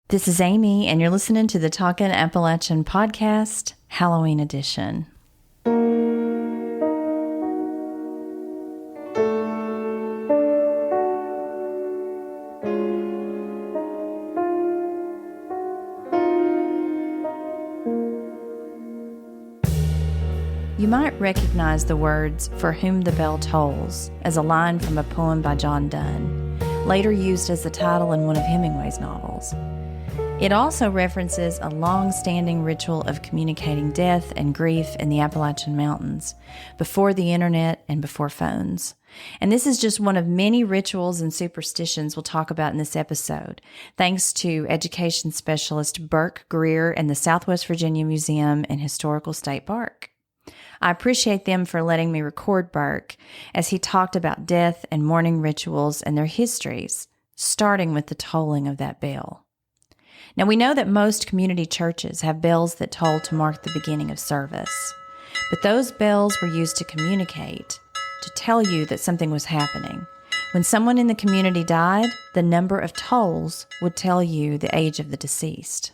This is Amy, and you're listening to the Talkin' Appalachian podcast, Halloween edition. You might recognize the words, "For whom the bell tolls," as a line from a poem by John Donne, later used as the title in one of Hemingway's novels. It also references a long-standing ritual of communicating death and grief in the Appalachian Mountains, before the internet and before phones. And this is just one of many rituals and superstitions we'll talk about in this episode, thanks to education specialist Burke, Greear, and the Southwest Virginia Museum and Historical State Park. I appreciate them for letting me record Burke as he talked about death and mourning rituals and their histories, starting with the tolling of that bell. Now, we know that most community churches have bells that toll to mark the beginning of service, but those bells were used to communicate, to tell you that something was happening. When someone in the community died, the number of tolls would tell you the age of the deceased.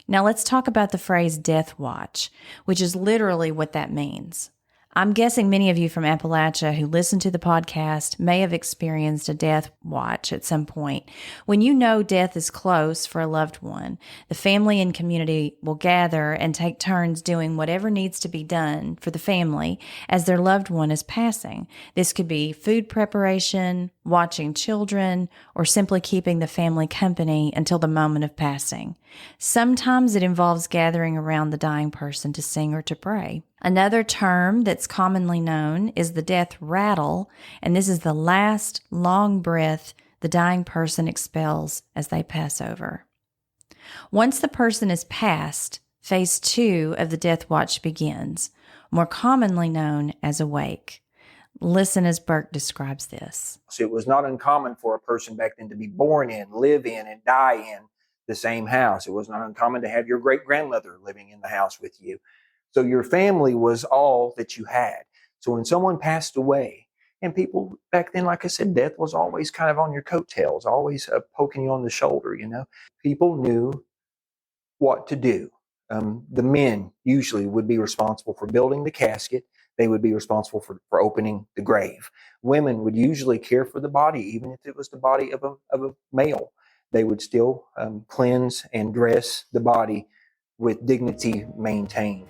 Now, let's talk about the phrase death watch, which is literally what that means. I'm guessing many of you from Appalachia who listen to the podcast may have experienced a death watch at some point. When you know death is close for a loved one, the family and community will gather and take turns doing whatever needs to be done for the family as their loved one is passing. This could be food preparation, watching children, or simply keeping the family company until the moment of passing. Sometimes it involves gathering around the dying person to sing or to pray. Another term that's commonly known is the death rattle, and this is the last long breath the dying person expels as they pass over. Once the person is passed, phase 2 of the death watch begins, more commonly known as a wake. Listen as Burke describes this. So it was not uncommon for a person back then to be born in, live in, and die in the same house. It was not uncommon to have your great-grandmother living in the house with you. So your family was all that you had. So when someone passed away, and people back then, like I said, death was always kind of on your coattails, always poking you on the shoulder, People knew what to do. The men usually would be responsible for building the casket. They would be responsible for opening the grave. Women would usually care for the body, even if it was the body of a male. They would still cleanse and dress the body with dignity maintained.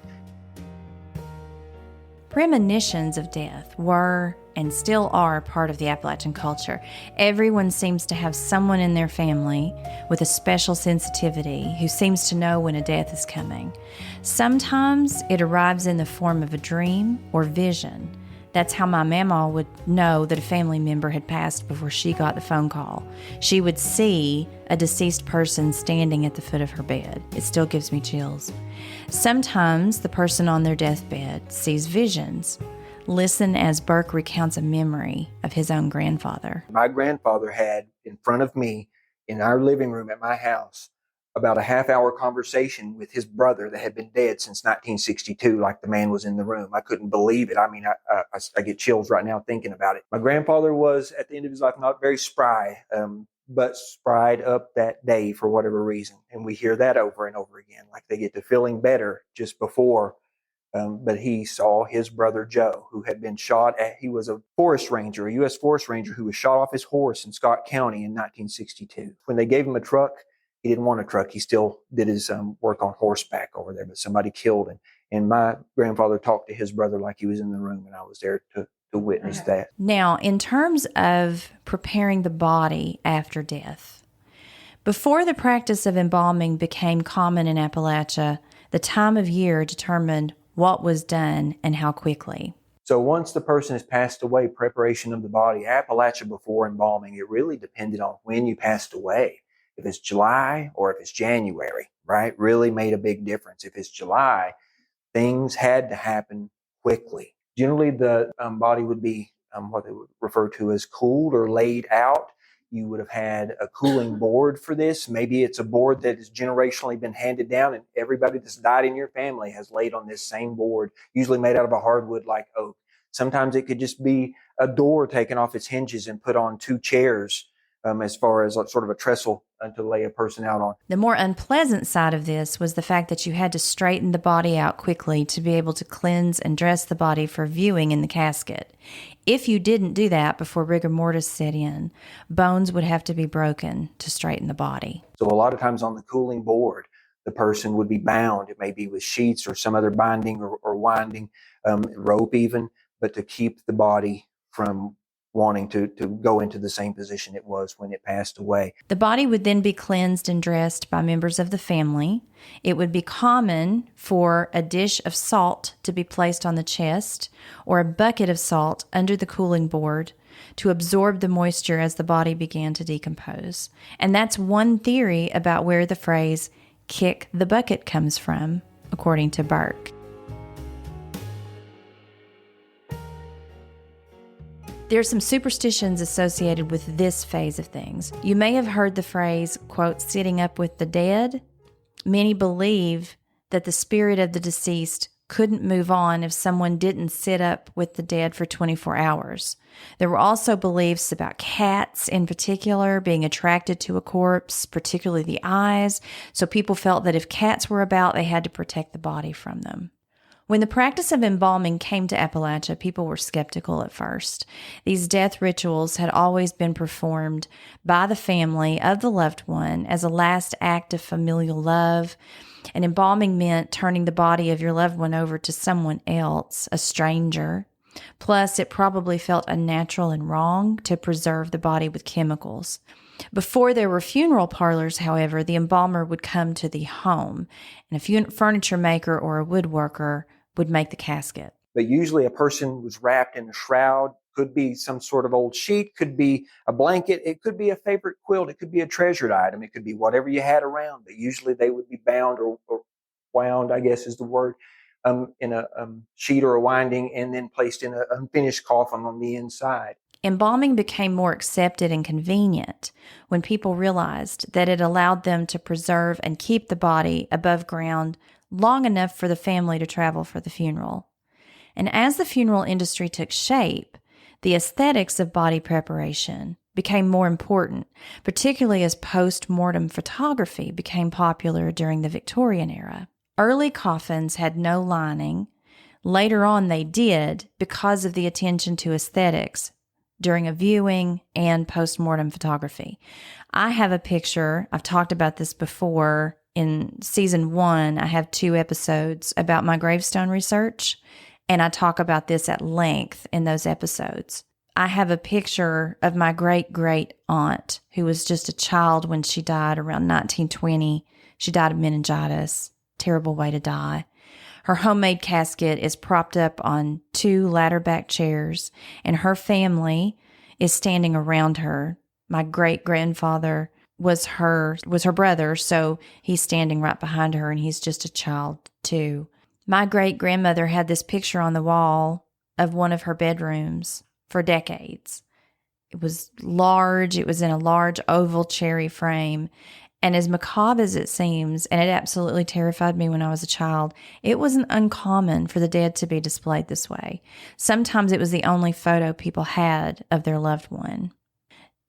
Premonitions of death were and still are part of the Appalachian culture. Everyone seems to have someone in their family with a special sensitivity who seems to know when a death is coming. Sometimes it arrives in the form of a dream or vision. That's how my mama would know that a family member had passed before she got the phone call. She would see a deceased person standing at the foot of her bed. It still gives me chills. Sometimes the person on their deathbed sees visions. Listen as Burke recounts a memory of his own grandfather. My grandfather had in front of me in our living room at my house about a half-hour conversation with his brother that had been dead since 1962, like the man was in the room. I couldn't believe it. I mean, I get chills right now thinking about it. My grandfather was, at the end of his life, not very spry, but spried up that day for whatever reason. And we hear that over and over again, like they get to feeling better just before. But he saw his brother Joe, who had been shot he was a forest ranger, a U.S. forest ranger who was shot off his horse in Scott County in 1962. When they gave him a truck, he didn't want a truck. He still did his work on horseback over there, but somebody killed him. And my grandfather talked to his brother like he was in the room, and I was there to witness that. Now, in terms of preparing the body after death, before the practice of embalming became common in Appalachia, the time of year determined what was done and how quickly. So once the person has passed away, preparation of the body, Appalachia before embalming, it really depended on when you passed away. If it's July or if it's January, right? Really made a big difference. If it's July, things had to happen quickly. Generally, the body would be what they would refer to as cooled or laid out. You would have had a cooling board for this. Maybe it's a board that has generationally been handed down, and everybody that's died in your family has laid on this same board, usually made out of a hardwood like oak. Sometimes it could just be a door taken off its hinges and put on 2 chairs as far as sort of a trestle to lay a person out on. The more unpleasant side of this was the fact that you had to straighten the body out quickly to be able to cleanse and dress the body for viewing in the casket. If you didn't do that before rigor mortis set in, bones would have to be broken to straighten the body. So a lot of times on the cooling board, the person would be bound. It may be with sheets or some other binding or winding, rope even, but to keep the body from wanting to go into the same position it was when it passed away. The body would then be cleansed and dressed by members of the family. It would be common for a dish of salt to be placed on the chest or a bucket of salt under the cooling board to absorb the moisture as the body began to decompose. And that's one theory about where the phrase kick the bucket comes from, according to Burke. There's some superstitions associated with this phase of things. You may have heard the phrase, quote, sitting up with the dead. Many believe that the spirit of the deceased couldn't move on if someone didn't sit up with the dead for 24 hours. There were also beliefs about cats in particular being attracted to a corpse, particularly the eyes. So people felt that if cats were about, they had to protect the body from them. When the practice of embalming came to Appalachia, people were skeptical at first. These death rituals had always been performed by the family of the loved one as a last act of familial love. And embalming meant turning the body of your loved one over to someone else, a stranger. Plus, it probably felt unnatural and wrong to preserve the body with chemicals. Before there were funeral parlors, however, the embalmer would come to the home, and a furniture maker or a woodworker would make the casket. But usually a person was wrapped in a shroud. Could be some sort of old sheet, could be a blanket, it could be a favorite quilt, it could be a treasured item, it could be whatever you had around. But usually they would be bound or wound, I guess is the word, in a sheet or a winding, and then placed in an unfinished coffin on the inside. Embalming became more accepted and convenient when people realized that it allowed them to preserve and keep the body above ground long enough for the family to travel for the funeral. And as the funeral industry took shape, the aesthetics of body preparation became more important, particularly as post-mortem photography became popular during the Victorian era. Early coffins had no lining. Later on they did because of the attention to aesthetics during a viewing and post-mortem photography. I have a picture, I've talked about this before. In season 1, I have 2 episodes about my gravestone research, and I talk about this at length in those episodes. I have a picture of my great-great-aunt who was just a child when she died around 1920. She died of meningitis. Terrible way to die. Her homemade casket is propped up on 2 ladder-back chairs, and her family is standing around her. My great-grandfather was her brother, so he's standing right behind her, and he's just a child too. My great-grandmother had this picture on the wall of one of her bedrooms for decades. It was large. It was in a large oval cherry frame. And as macabre as it seems, and it absolutely terrified me when I was a child, it wasn't uncommon for the dead to be displayed this way. Sometimes it was the only photo people had of their loved one.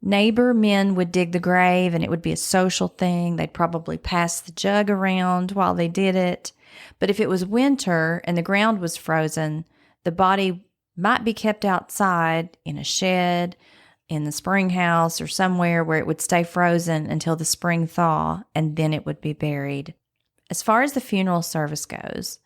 Neighbor men would dig the grave, and it would be a social thing. They'd probably pass the jug around while they did it. But if it was winter and the ground was frozen, the body might be kept outside in a shed, in the spring house, or somewhere where it would stay frozen until the spring thaw, and then it would be buried. As far as the funeral service goes,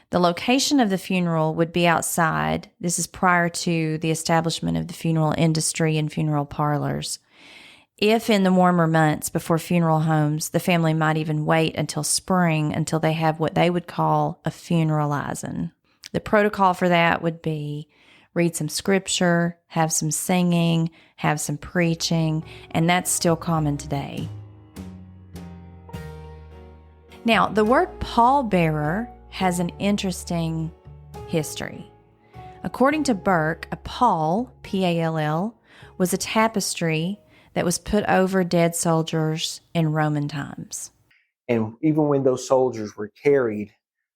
the location of the funeral would be outside. This is prior to the establishment of the funeral industry and funeral parlors. If in the warmer months before funeral homes, the family might even wait until spring until they have what they would call a funeralizing. The protocol for that would be read some scripture, have some singing, have some preaching, and that's still common today. Now, the word pallbearer has an interesting history. According to Burke, a pall, P-A-L-L, was a tapestry that was put over dead soldiers in Roman times. And even when those soldiers were carried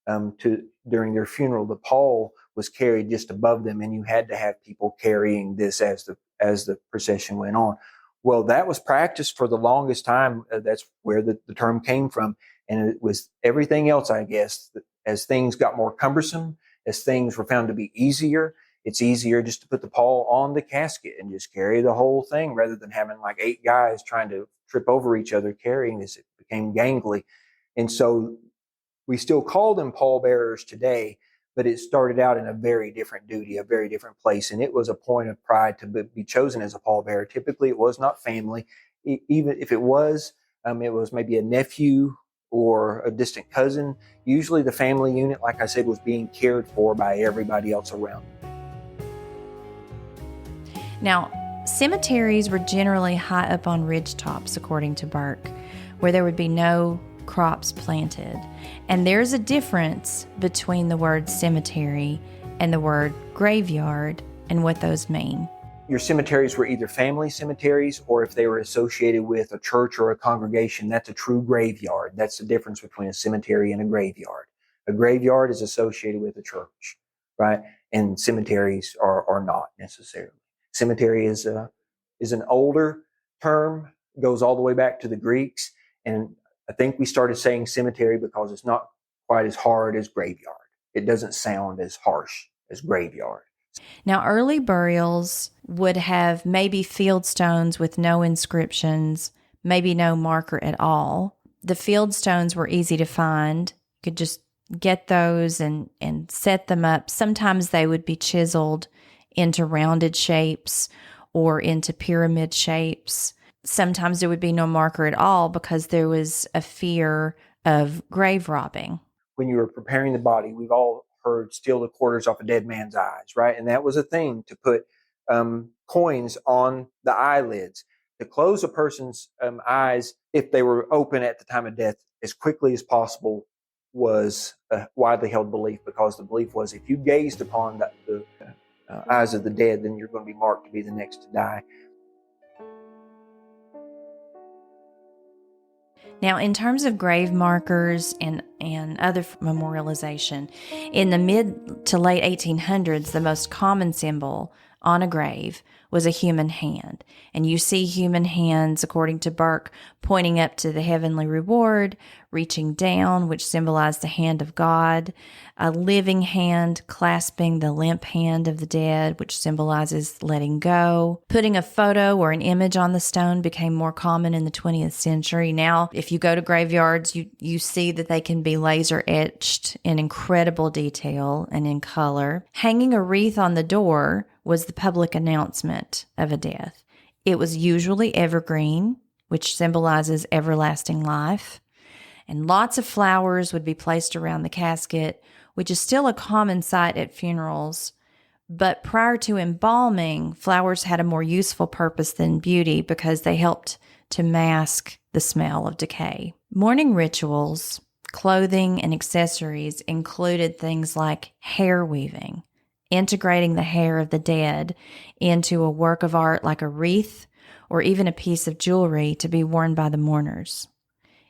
during their funeral, the pall was carried just above them, and you had to have people carrying this as the procession went on. Well, that was practiced for the longest time. That's where the term came from. And it was everything else, I guess. As things got more cumbersome, as things were found to be easier, it's easier just to put the pall on the casket and just carry the whole thing rather than having like 8 guys trying to trip over each other carrying this. It became gangly. And so we still call them pallbearers today, but it started out in a very different duty, a very different place. And it was a point of pride to be chosen as a pallbearer. Typically, it was not family. Even if it was maybe a nephew or a distant cousin. Usually the family unit, like I said, was being cared for by everybody else around. Now, cemeteries were generally high up on ridge tops, according to Burke, where there would be no crops planted. And there's a difference between the word cemetery and the word graveyard and what those mean. Your cemeteries were either family cemeteries, or if they were associated with a church or a congregation, that's a true graveyard. That's the difference between a cemetery and a graveyard. A graveyard is associated with a church, right? And cemeteries are not necessarily. Cemetery is an older term, goes all the way back to the Greeks. And I think we started saying cemetery because it's not quite as hard as graveyard. It doesn't sound as harsh as graveyard. Now, early burials would have maybe field stones with no inscriptions, maybe no marker at all. The field stones were easy to find. You could just get those and set them up. Sometimes they would be chiseled into rounded shapes or into pyramid shapes. Sometimes there would be no marker at all because there was a fear of grave robbing. When you were preparing the body, we've all heard steal the quarters off a dead man's eyes, right? And that was a thing, to put coins on the eyelids, to close a person's eyes if they were open at the time of death as quickly as possible was a widely held belief, because the belief was if you gazed upon the eyes of the dead, then you're going to be marked to be the next to die. Now, in terms of grave markers and other memorialization, in the mid to late 1800s, the most common symbol on a grave was a human hand. And you see human hands, according to Burke, pointing up to the heavenly reward, reaching down, which symbolized the hand of God, a living hand clasping the limp hand of the dead, which symbolizes letting go. Putting a photo or an image on the stone became more common in the 20th century. Now, if you go to graveyards, you see that they can be laser etched in incredible detail and in color. Hanging a wreath on the door was the public announcement of a death. It was usually evergreen, which symbolizes everlasting life. And lots of flowers would be placed around the casket, which is still a common sight at funerals. But prior to embalming, flowers had a more useful purpose than beauty because they helped to mask the smell of decay. Mourning rituals, clothing, and accessories included things like hair weaving, integrating the hair of the dead into a work of art like a wreath or even a piece of jewelry to be worn by the mourners.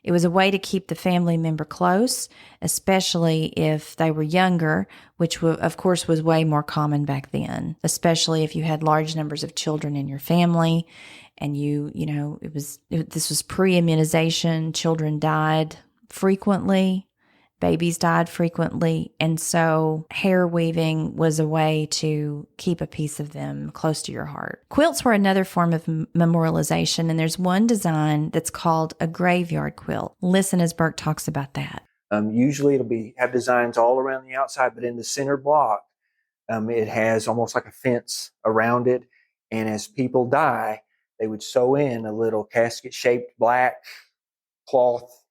It was a way to keep the family member close, especially if they were younger, which of course was way more common back then, especially if you had large numbers of children in your family and this was pre-immunization. Children died frequently. Babies died frequently, and so hair weaving was a way to keep a piece of them close to your heart. Quilts were another form of memorialization, and there's one design that's called a graveyard quilt. Listen as Burke talks about that. Usually it'll have designs all around the outside, but in the center block, it has almost like a fence around it, and as people die, they would sew in a little casket-shaped black cloth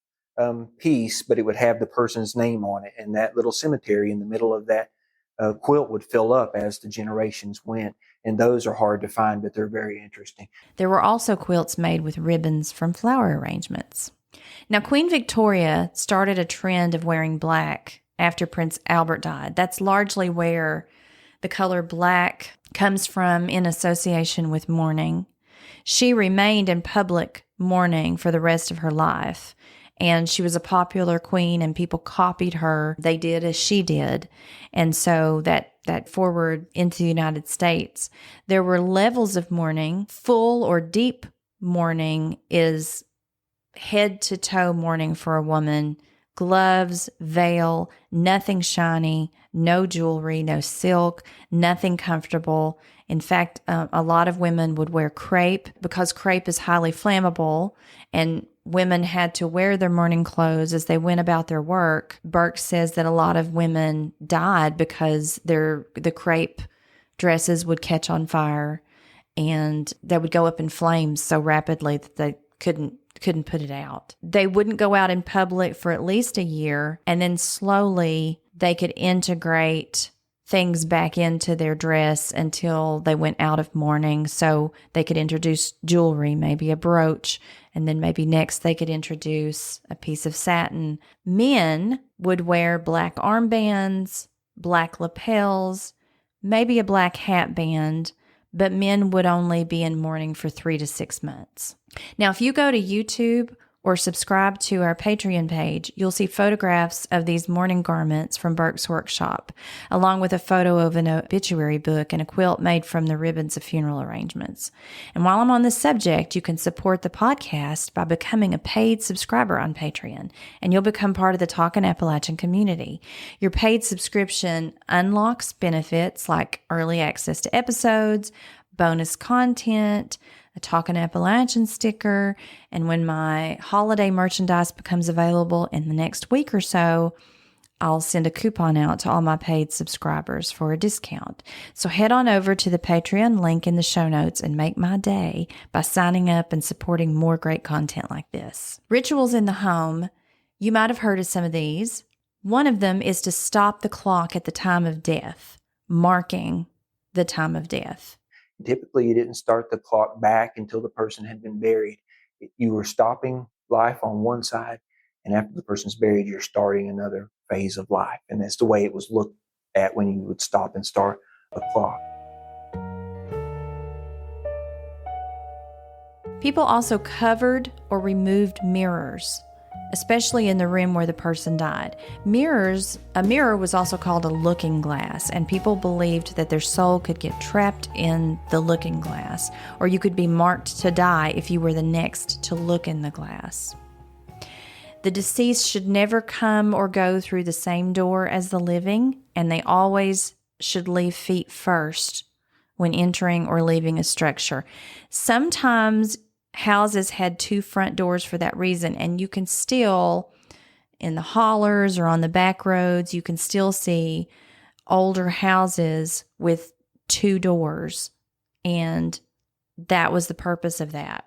piece, but it would have the person's name on it, and that little cemetery in the middle of that quilt would fill up as the generations went. And those are hard to find, but they're very interesting. There were also quilts made with ribbons from flower arrangements. Now, Queen Victoria started a trend of wearing black after Prince Albert died. That's largely where the color black comes from in association with mourning. She remained in public mourning for the rest of her life. And she was a popular queen and people copied her. They did as she did. And so that forward into the United States, there were levels of mourning, full or deep mourning is head to toe mourning for a woman. Gloves, veil, nothing shiny, no jewelry, no silk, nothing comfortable. In fact, a lot of women would wear crepe because crepe is highly flammable, and women had to wear their mourning clothes as they went about their work. Burke says that a lot of women died because the crepe dresses would catch on fire and they would go up in flames so rapidly that they couldn't put it out. They wouldn't go out in public for at least a year, and then slowly they could integrate things back into their dress until they went out of mourning. So they could introduce jewelry, maybe a brooch, and then maybe next they could introduce a piece of satin. Men would wear black armbands, black lapels, maybe a black hat band, but men would only be in mourning for 3 to 6 months. Now, if you go to YouTube or subscribe to our Patreon page, you'll see photographs of these mourning garments from Burke's workshop, along with a photo of an obituary book and a quilt made from the ribbons of funeral arrangements. And while I'm on this subject, you can support the podcast by becoming a paid subscriber on Patreon, and you'll become part of the Talkin' Appalachian community. Your paid subscription unlocks benefits like early access to episodes, bonus content, a Talkin' Appalachian sticker, and when my holiday merchandise becomes available in the next week or so, I'll send a coupon out to all my paid subscribers for a discount. So head on over to the Patreon link in the show notes and make my day by signing up and supporting more great content like this. Rituals in the home. You might have heard of some of these. One of them is to stop the clock at the time of death, marking the time of death. Typically, you didn't start the clock back until the person had been buried. You were stopping life on one side, and after the person's buried, you're starting another phase of life. And that's the way it was looked at when you would stop and start a clock. People also covered or removed mirrors, especially in the room where the person died. A mirror was also called a looking glass, and people believed that their soul could get trapped in the looking glass, or you could be marked to die if you were the next to look in the glass. The deceased should never come or go through the same door as the living, and they always should leave feet first when entering or leaving a structure. Sometimes houses had 2 front doors for that reason, and you can still, in the hollers or on the back roads, you can still see older houses with 2 doors, and that was the purpose of that.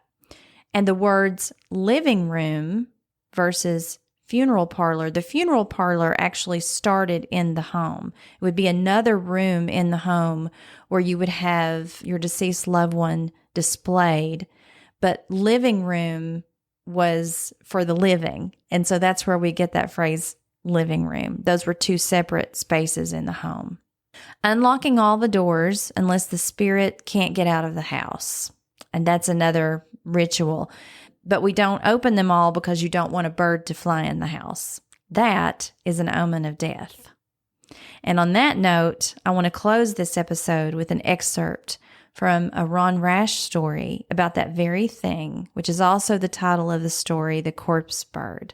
And the words living room versus funeral parlor, the funeral parlor actually started in the home. It would be another room in the home where you would have your deceased loved one displayed, but living room was for the living. And so that's where we get that phrase, living room. Those were 2 separate spaces in the home. Unlocking all the doors unless the spirit can't get out of the house. And that's another ritual. But we don't open them all because you don't want a bird to fly in the house. That is an omen of death. And on that note, I want to close this episode with an excerpt from a Ron Rash story about that very thing, which is also the title of the story, The Corpse Bird.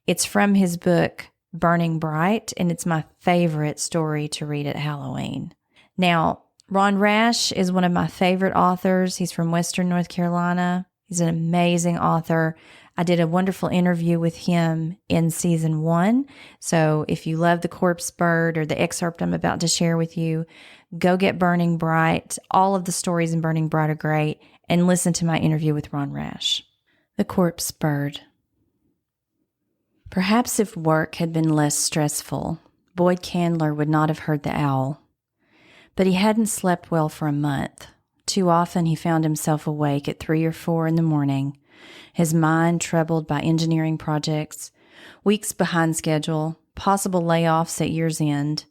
It's from his book, Burning Bright, and it's my favorite story to read at Halloween. Now, Ron Rash is one of my favorite authors. He's from Western North Carolina. He's an amazing author. I did a wonderful interview with him in season 1. So if you love The Corpse Bird or the excerpt I'm about to share with you, go get Burning Bright. All of the stories in Burning Bright are great. And listen to my interview with Ron Rash. The Corpse Bird. Perhaps if work had been less stressful, Boyd Candler would not have heard the owl. But he hadn't slept well for a month. Too often he found himself awake at 3 or 4 in the morning, his mind troubled by engineering projects, weeks behind schedule, possible layoffs at year's end.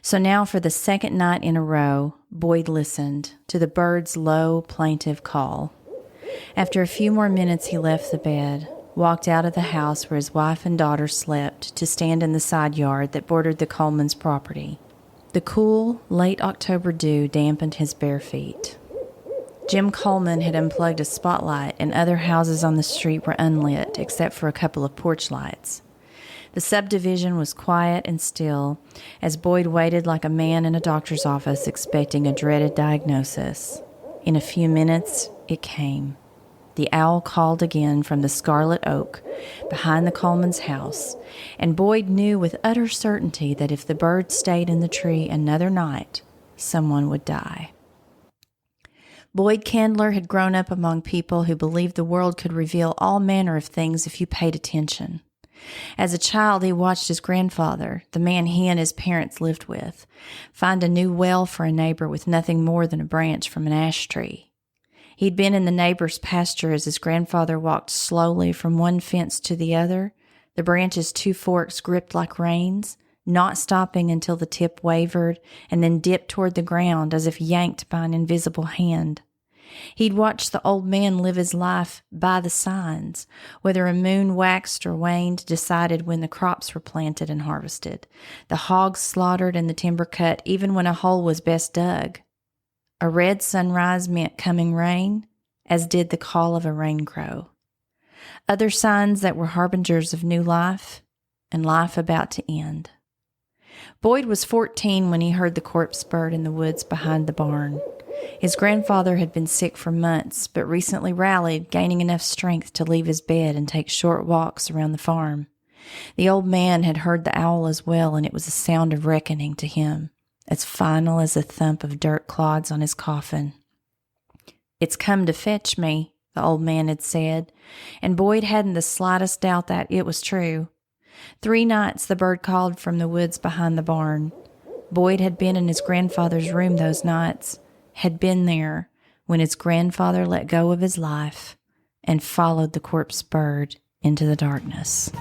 So now for the second night in a row, Boyd listened to the bird's low, plaintive call. After a few more minutes, he left the bed, walked out of the house where his wife and daughter slept to stand in the side yard that bordered the Coleman's property. The cool, late October dew dampened his bare feet. Jim Coleman had unplugged a spotlight, and other houses on the street were unlit, except for a couple of porch lights. The subdivision was quiet and still, as Boyd waited like a man in a doctor's office expecting a dreaded diagnosis. In a few minutes, it came. The owl called again from the scarlet oak behind the Coleman's house, and Boyd knew with utter certainty that if the bird stayed in the tree another night, someone would die. Boyd Candler had grown up among people who believed the world could reveal all manner of things if you paid attention. As a child, he watched his grandfather, the man he and his parents lived with, find a new well for a neighbor with nothing more than a branch from an ash tree. He'd been in the neighbor's pasture as his grandfather walked slowly from one fence to the other, the branch's two forks gripped like reins, not stopping until the tip wavered and then dipped toward the ground as if yanked by an invisible hand. He'd watched the old man live his life by the signs, whether a moon waxed or waned decided when the crops were planted and harvested, the hogs slaughtered and the timber cut even when a hole was best dug. A red sunrise meant coming rain, as did the call of a rain crow. Other signs that were harbingers of new life and life about to end. Boyd was 14 when he heard the corpse bird in the woods behind the barn. His grandfather had been sick for months, but recently rallied, gaining enough strength to leave his bed and take short walks around the farm. The old man had heard the owl as well, and it was a sound of reckoning to him, as final as the thump of dirt clods on his coffin. "It's come to fetch me," the old man had said, and Boyd hadn't the slightest doubt that it was true. 3 nights the bird called from the woods behind the barn. Boyd had been in his grandfather's room those nights, had been there when his grandfather let go of his life and followed the corpse bird into the darkness.